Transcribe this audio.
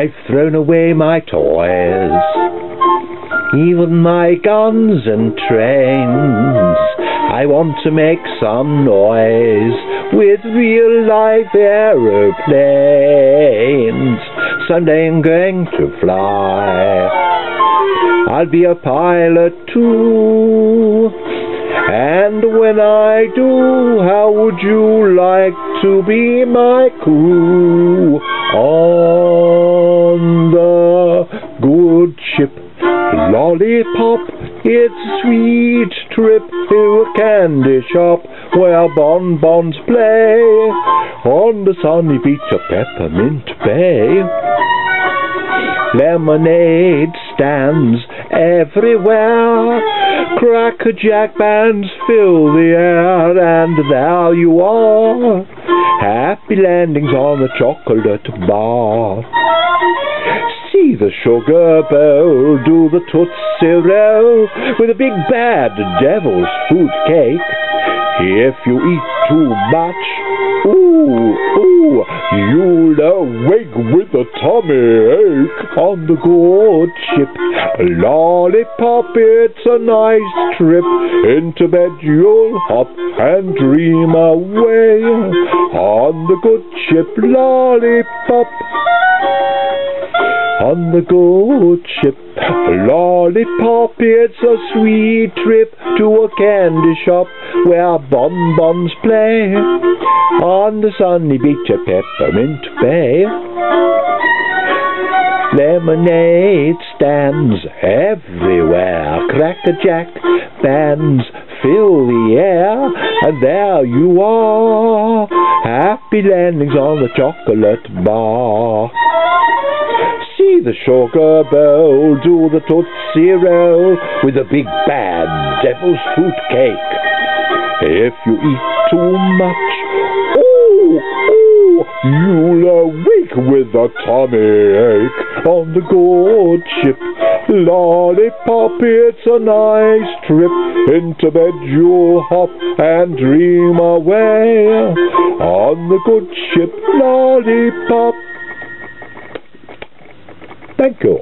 I've thrown away my toys, even my guns and trains. I want to make some noise with real-life aeroplanes. Someday I'm going to fly. I'll be a pilot too. And when I do, how would you like to be my crew? On the good ship Lollipop, it's a sweet trip to a candy shop where bonbons play on the sunny beach of Peppermint Bay. Lemonade stands everywhere, Cracker Jack bands fill the air, and there you are, happy landings on the chocolate bar. See the sugar bowl do the Tootsie Roll with a big bad devil's food cake. If you eat too much, you'll awake with a tummy ache. On the good ship Lollipop, it's a nice trip. Into bed you'll hop and dream away. On the good ship Lollipop, on the good ship Lollipop, it's a sweet trip to a candy shop where bonbons play on the sunny beach at Peppermint Bay. Lemonade stands everywhere, Cracker Jack bands fill the air, and there you are, happy landings on the chocolate bar. See the sugar bowl do the Tootsie Roll with a big bad devil's fruit cake. If you eat too much, you'll awake with a tummy ache. On the good ship Lollipop, it's a nice trip. Into bed you'll hop and dream away. On the good ship Lollipop. Thank you.